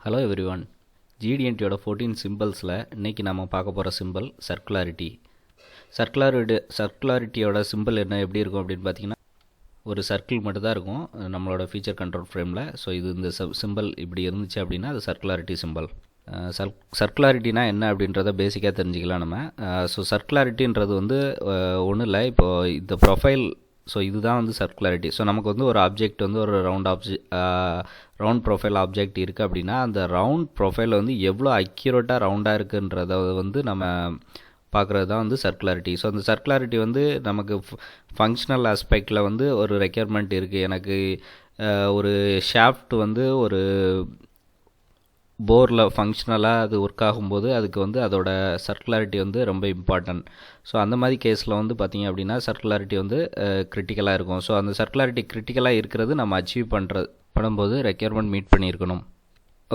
Hello everyone. GD&Tயோட 14 சிம்பிள்ஸில் இன்றைக்கி நம்ம பார்க்க போகிற சிம்பிள் சர்க்குலாரிட்டி. சர்க்குலாரிட்டியோட சிம்பிள் என்ன எப்படி இருக்கும் அப்படின்னு பார்த்தீங்கன்னா, ஒரு சர்க்கிள் மட்டும் தான் இருக்கும் நம்மளோட ஃபீச்சர் கண்ட்ரோல் ஃப்ரேமில். ஸோ இந்த சிம்பிள் இப்படி இருந்துச்சு அப்படின்னா அது சர்க்குலாரிட்டி சிம்பிள். சர்க்குலாரிட்டினா என்ன அப்படின்றத பேசிக்காக தெரிஞ்சுக்கலாம் நம்ம. ஸோ சர்க்குலாரிட்டின்றது வந்து ஒன்றும் இல்லை, இப்போது இந்த ப்ரொஃபைல். ஸோ இதுதான் வந்து சர்க்குலாரிட்டி. ஸோ நமக்கு வந்து ஒரு ஆப்ஜெக்ட் வந்து ஒரு ரவுண்ட் ப்ரொஃபைல் ஆப்ஜெக்ட் இருக்குது அப்படின்னா அந்த ரவுண்ட் ப்ரொஃபைல் வந்து எவ்வளோ அக்யூரேட்டாக ரவுண்டாக இருக்குன்றத வந்து நம்ம பார்க்குறது தான் வந்து சர்க்குலாரிட்டி. ஸோ அந்த சர்க்குலாரிட்டி வந்து நமக்கு ஃபங்க்ஷனல் ஆஸ்பெக்டில் வந்து ஒரு ரெக்யர்மெண்ட் இருக்குது. எனக்கு ஒரு ஷாஃப்ட் வந்து ஒரு போரில் ஃபங்க்ஷனலாக அது ஒர்க் ஆகும்போது அதுக்கு வந்து அதோட சர்க்குலாரிட்டி வந்து ரொம்ப இம்பார்ட்டன்ட். ஸோ அந்த மாதிரி கேஸில் வந்து பார்த்திங்க அப்படின்னா சர்க்குலாரிட்டி வந்து கிரிட்டிக்கலாக இருக்கும். ஸோ அந்த சர்க்குலாரிட்டி கிரிட்டிக்கலாக இருக்கிறது நம்ம அச்சீவ் பண்ணும்போது ரெக்யர்மெண்ட் மீட் பண்ணியிருக்கணும்.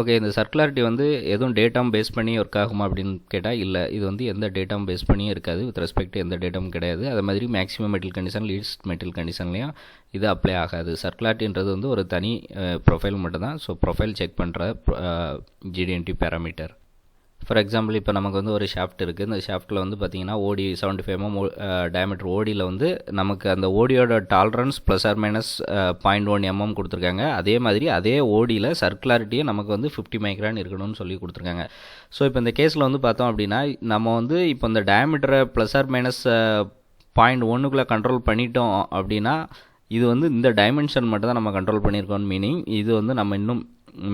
ஓகே, இந்த சர்க்குலாரிட்டி வந்து எதுவும் டேட்டாம் பேஸ் பண்ணி ஒர்க் ஆகுமா அப்படின்னு கேட்டால் இல்லை. இது வந்து எந்த டேட்டாம் பேஸ் பண்ணியும் இருக்காது. வித் ரெஸ்பெக்ட் எந்த டேட்டாவும் கிடையாது. அதே மாதிரி maximum metal condition, least metal கண்டிஷன்லேயும் இது அப்ளை ஆகாது. சர்க்குலாரிட்டின்றது வந்து ஒரு தனி ப்ரொஃபைல் மட்டும்தான். ஸோ ப்ரொஃபைல் செக் பண்ணுற GD&T பேராமீட்டர். ஃபார் எக்ஸாம்பிள், இப்போ நமக்கு வந்து ஒரு ஷாஃப்ட் இருக்குது. இந்த ஷாஃப்ட்டில் வந்து பார்த்திங்கன்னா ஓடி 75 mm டயமீட்டர் ஓடியில் வந்து நமக்கு அந்த ஓடியோட டாலரன்ஸ் +or-0.1 mm கொடுத்துருக்காங்க. அதே மாதிரி அதே ஓடியில் சர்க்குலாரிட்டியை நமக்கு வந்து 50 மைக்ரான் இருக்கணும்னு சொல்லி கொடுத்துருக்காங்க. ஸோ இப்போ இந்த கேஸில் வந்து பார்த்தோம் அப்படின்னா நம்ம வந்து இப்போ இந்த டயமீட்டரை +or-0.1க்குள்ளே கண்ட்ரோல் பண்ணிட்டோம் அப்படின்னா இது வந்து இந்த டைமென்ஷன் மட்டும் தான் நம்ம கண்ட்ரோல் பண்ணியிருக்கோம். மீனிங் இது வந்து நம்ம இன்னும்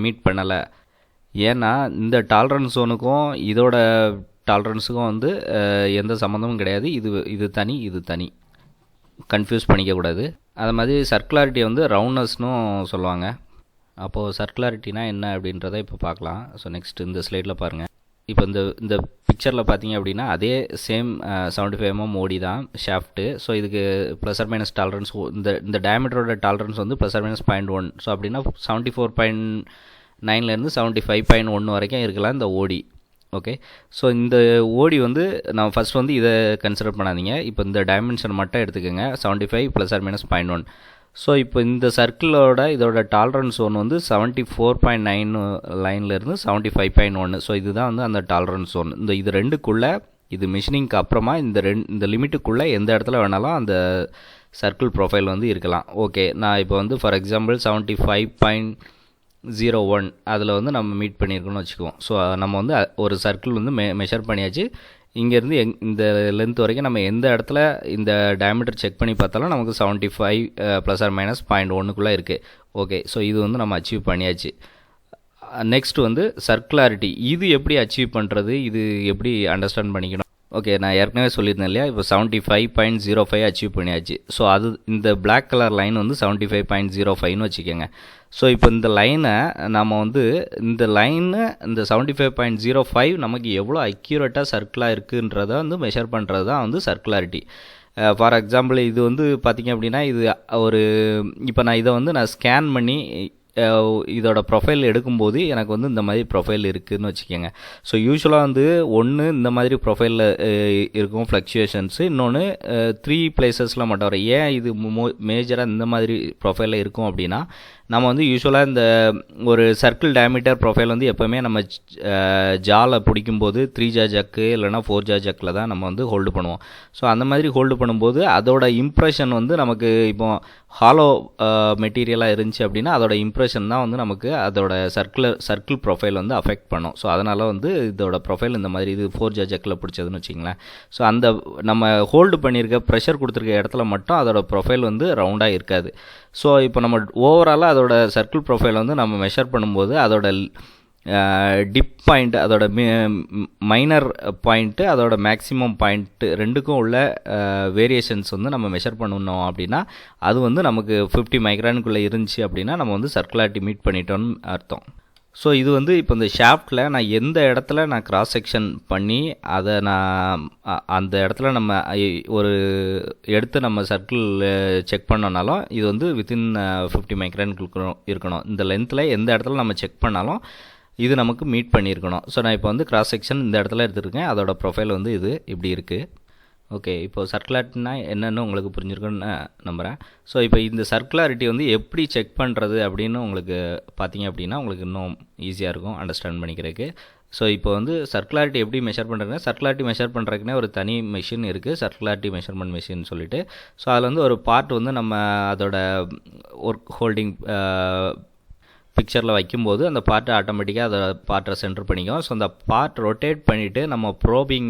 மீட் பண்ணலை. ஏன்னா இந்த டாலரன்ஸ் ஜோனுக்கும் இதோட டாலரன்ஸுக்கும் வந்து எந்த சம்மந்தமும் கிடையாது. இது தனி, இது தனி, கன்ஃபியூஸ் பண்ணிக்கக்கூடாது. அது மாதிரி சர்க்குலாரிட்டியை வந்து ரவுண்ட்னஸ்னும் சொல்லுவாங்க. அப்போது சர்க்குலாரிட்டினா என்ன அப்படின்றத இப்போ பார்க்கலாம். ஸோ நெக்ஸ்ட் இந்த ஸ்லைடில் பாருங்கள். இப்போ இந்த பிக்சரில் பார்த்தீங்க அப்படின்னா அதே சேம் 75 mm ஓடி தான் ஷாஃப்ட்டு. ஸோ இதுக்கு +or- டாலரன்ஸ் இந்த டயமீட்டரோட டாலரன்ஸ் வந்து +or-0.1. ஸோ அப்படின்னா 74.9லேருந்து 75.1 வரைக்கும் இருக்கலாம் இந்த ஓடி. ஓகே, ஸோ இந்த ஓடி வந்து நான் ஃபஸ்ட் வந்து இதை கன்சிடர் பண்ணாதீங்க. இப்போ இந்த டைமென்ஷன் மட்டும் எடுத்துக்கோங்க, 75 +or-0.1. ஸோ இப்போ இந்த சர்க்கிளோட இதோட டாலரன்ஸ் ஜோன் வந்து 74.9 லைன்லேருந்து 75.1. ஸோ இதுதான் வந்து அந்த டாலரன்ஸ் ஜோன். இது ரெண்டுக்குள்ளே, இது மிஷினிங்க்கு அப்புறமா இந்த லிமிட்டுக்குள்ளே எந்த இடத்துல வேணாலும் அந்த சர்க்கிள் ப்ரொஃபைல் வந்து இருக்கலாம். ஓகே, நான் இப்போ வந்து ஃபார் எக்ஸாம்பிள் 75.01 அதில் வந்து நம்ம மீட் பண்ணியிருக்கோன்னு வச்சுக்குவோம். ஸோ நம்ம வந்து ஒரு சர்க்கிள் வந்து மெஷர் பண்ணியாச்சு. இங்கேருந்து இந்த லென்த் வரைக்கும் நம்ம எந்த இடத்துல இந்த டயமீட்டர் செக் பண்ணி பார்த்தாலும் நமக்கு 75 +or-0.1க்குள்ளே இருக்குது. ஓகே, ஸோ இது வந்து நம்ம அச்சீவ் பண்ணியாச்சு. நெக்ஸ்ட் வந்து சர்க்குலாரிட்டி. இது எப்படி அச்சீவ் பண்ணுறது, இது எப்படி அண்டர்ஸ்டாண்ட் பண்ணிக்கணும். ஓகே, நான் ஏற்கனவே சொல்லியிருந்தேன் இல்லையா, இப்போ 75.05 அச்சீவ் பண்ணியாச்சு. ஸோ அது இந்த பிளாக் கலர் லைன் வந்து 75.05ன்னு வச்சுக்கோங்க. ஸோ இப்போ இந்த லைனை நம்ம வந்து இந்த 75.05 நமக்கு எவ்வளோ அக்யூரேட்டாக சர்க்கிளாக இருக்குன்றத வந்து மெஷர் பண்ணுறது தான் வந்து சர்க்குலாரிட்டி. ஃபார் எக்ஸாம்பிள், இது வந்து பார்த்திங்க அப்படின்னா இது ஒரு இப்போ நான் இதை வந்து நான் ஸ்கேன் பண்ணி இதோட ப்ரொஃபைல் எடுக்கும்போது எனக்கு வந்து இந்த மாதிரி ப்ரொஃபைல் இருக்குதுன்னு வச்சுக்கோங்க. ஸோ யூஸ்வலாக வந்து ஒன்று இந்த மாதிரி ப்ரொஃபைலில் இருக்கும் ஃப்ளக்சுவேஷன்ஸு, இன்னொன்று 3 பிளேசஸில் மட்டும் வரும். ஏன் இது மேஜராக இந்த மாதிரி ப்ரொஃபைலில் இருக்கும் அப்படின்னா, நம்ம வந்து யூஸ்வலாக இந்த ஒரு சர்க்கிள் டயமீட்டர் ப்ரொஃபைல் வந்து எப்போவுமே நம்ம ஜாலை பிடிக்கும்போது 3 ஜா ஜக்கு இல்லைனா 4 ஜா ஜக்கில் தான் நம்ம வந்து ஹோல்டு பண்ணுவோம். ஸோ அந்த மாதிரி ஹோல்டு பண்ணும்போது அதோட இம்ப்ரெஷன் வந்து நமக்கு இப்போ ஹாலோ மெட்டீரியலாக இருந்துச்சு அப்படின்னா அதோட இம்ப்ரெஷன் தான் வந்து நமக்கு அதோட சர்க்கிள் ப்ரொஃபைல் வந்து அஃபெக்ட் பண்ணும். ஸோ அதனால் வந்து இதோட ப்ரொஃபைல் இந்த மாதிரி இது 4 ஜா ஜக்கில் பிடிச்சதுன்னு வச்சிங்களேன். ஸோ அந்த நம்ம ஹோல்டு பண்ணியிருக்க ப்ரெஷர் கொடுத்துருக்க இடத்துல மட்டும் அதோட ப்ரொஃபைல் வந்து ரவுண்டாக இருக்காது. ஸோ இப்போ நம்ம ஓவராலாக அதோட சர்க்கிள் ப்ரொஃபைல் வந்து நம்ம மெஷர் பண்ணும்போது அதோட டிப் பாயிண்ட், அதோட மைனர் பாயிண்ட்டு, அதோட மேக்ஸிமம் பாயிண்ட்டு ரெண்டுக்கும் உள்ள வேரியேஷன்ஸ் வந்து நம்ம மெஷர் பண்ணணும் அப்படின்னா அது வந்து நமக்கு 50 மைக்ரானுக்குள்ளே இருந்துச்சு அப்படின்னா நம்ம வந்து சர்க்குலாரிட்டி மீட் பண்ணிட்டோன்னு அர்த்தம். ஸோ இது வந்து இப்போ இந்த ஷாஃப்ட்டில் நான் எந்த இடத்துல நான் கிராஸ் செக்ஷன் பண்ணி அதை நான் அந்த இடத்துல நம்ம ஒரு எடுத்து நம்ம சர்க்கிள் செக் பண்ணோன்னாலும் இது வந்து வித்தின் 50 மைக்ரானுக்கு இருக்கணும். இந்த லென்த்தில் எந்த இடத்துல நம்ம செக் பண்ணாலும் இது நமக்கு மீட் பண்ணியிருக்கணும். ஸோ நான் இப்போ வந்து கிராஸ் செக்ஷன் இந்த இடத்துல எடுத்துருக்கேன். அதோட ப்ரொஃபைல் வந்து இது இப்படி இருக்குது. ஓகே, இப்போது சர்க்குலாரிட்டினா என்னென்னு உங்களுக்கு புரிஞ்சிருக்குன்னு நம்புகிறேன். ஸோ இப்போ இந்த சர்க்குலாரிட்டி வந்து எப்படி செக் பண்ணுறது அப்படின்னு உங்களுக்கு பார்த்தீங்க அப்படின்னா உங்களுக்கு இன்னும் ஈஸியாக இருக்கும் அண்டர்ஸ்டாண்ட் பண்ணிக்கிறதுக்கு. ஸோ இப்போ வந்து சர்க்குலாரிட்டி எப்படி மெஷர் பண்ணுறதுன்னா, சர்க்குலாரிட்டி மெஷர் பண்ணுறதுக்குனே ஒரு தனி மிஷின் இருக்குது, சர்க்குலாரிட்டி மெஷர்மெண்ட் மிஷின் சொல்லிட்டு. ஸோ அதில் வந்து ஒரு பார்ட் வந்து நம்ம அதோட ஒர்க் ஹோல்டிங் பிக்சரில் வைக்கும்போது அந்த பார்ட்டை ஆட்டோமேட்டிக்காக அதை பார்ட்டை சென்டர் பண்ணிக்கும். ஸோ அந்த பார்ட் ரொட்டேட் பண்ணிவிட்டு நம்ம ப்ரோபிங்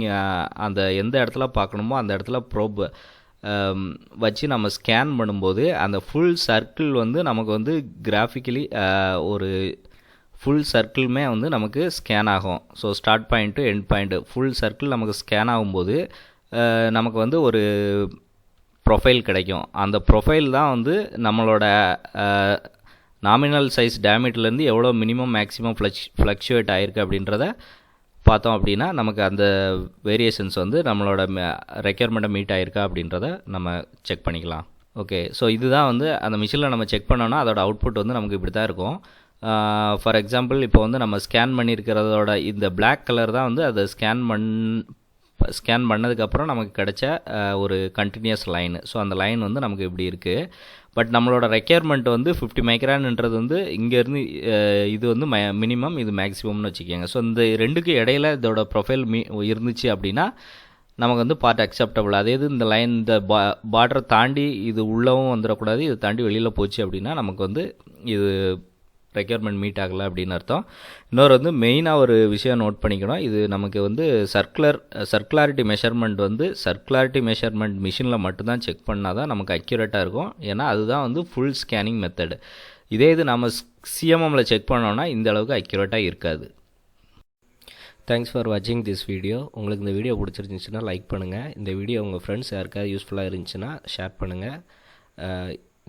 அந்த எந்த இடத்துல பார்க்கணுமோ அந்த இடத்துல ப்ரோப் வச்சு நம்ம ஸ்கேன் பண்ணும்போது அந்த ஃபுல் சர்க்கிள் வந்து நமக்கு வந்து கிராஃபிக்கலி ஒரு ஃபுல் சர்க்கிளுமே வந்து நமக்கு ஸ்கேன் ஆகும். So start point to end point full circle நமக்கு ஸ்கேன் ஆகும்போது நமக்கு வந்து ஒரு ப்ரொஃபைல் கிடைக்கும். அந்த ப்ரொஃபைல் தான் வந்து நம்மளோட நாமினல் சைஸ் டேமீட்டர்லேருந்து எவ்வளோ மினிமம் மேக்ஸிமம் ஃப்ளக்சுவேட் ஆகிருக்கு அப்படின்றத பார்த்தோம் அப்படின்னா நமக்கு அந்த வேரியேஷன்ஸ் வந்து நம்மளோட ரெக்யர்மெண்ட்டை மீட் ஆகிருக்கா அப்படின்றத நம்ம செக் பண்ணிக்கலாம். ஓகே, ஸோ இதுதான் வந்து அந்த மிஷினில் நம்ம செக் பண்ணோன்னா அதோட அவுட்புட் வந்து நமக்கு இப்படி தான் இருக்கும். ஃபார் எக்ஸாம்பிள் இப்போ வந்து நம்ம ஸ்கேன் பண்ணியிருக்கிறதோட இந்த பிளாக் கலர் தான் வந்து அதை ஸ்கேன் பண்ணதுக்கப்புறம் நமக்கு கிடைச்ச ஒரு கண்டினியூஸ் லைன். ஸோ அந்த லைன் வந்து நமக்கு இப்படி இருக்குது. பட் நம்மளோட ரெக்யர்மெண்ட் வந்து 50 மைக்ரான்ன்றது வந்து இங்கேருந்து இது வந்து மினிமம், இது மேக்ஸிமம்னு வச்சுக்கோங்க. ஸோ இந்த ரெண்டுக்கு இடையில இதோட ப்ரொஃபைல் இருந்துச்சு அப்படின்னா நமக்கு வந்து பார்ட் அக்செப்டபிள். அதே இது இந்த லைன் இந்த பார்டரை தாண்டி இது உள்ளவும் வந்துடக்கூடாது, இது தாண்டி வெளியில் போச்சு அப்படின்னா நமக்கு வந்து இது ரெக்யர்மெண்ட் மீட் ஆகலை அப்படின்னு அர்த்தம். இன்னொரு வந்து மெயினாக ஒரு விஷயம் நோட் பண்ணிக்கணும், இது நமக்கு வந்து சர்க்குலாரிட்டி மெஷர்மெண்ட் வந்து சர்க்குலாரிட்டி மெஷர்மெண்ட் மிஷினில் மட்டும்தான் செக் பண்ணால் தான் நமக்கு அக்யூரேட்டாக இருக்கும். ஏன்னா அதுதான் வந்து ஃபுல் ஸ்கேனிங் மெத்தடு. இதே இது நம்ம சிஎம்எம்மில் செக் பண்ணோன்னா இந்த அளவுக்கு அக்யூரேட்டாக இருக்காது. தேங்க்ஸ் ஃபார் வாட்சிங் திஸ் வீடியோ. உங்களுக்கு இந்த வீடியோ பிடிச்சிருந்துச்சுன்னா லைக் பண்ணுங்கள். இந்த வீடியோ உங்கள் ஃப்ரெண்ட்ஸ் யாருக்காவது யூஸ்ஃபுல்லாக இருந்துச்சுன்னா ஷேர் பண்ணுங்கள்.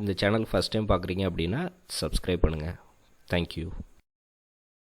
இந்த சேனல் ஃபஸ்ட் டைம் பார்க்குறீங்க அப்படின்னா சப்ஸ்கிரைப் பண்ணுங்கள். Thank you.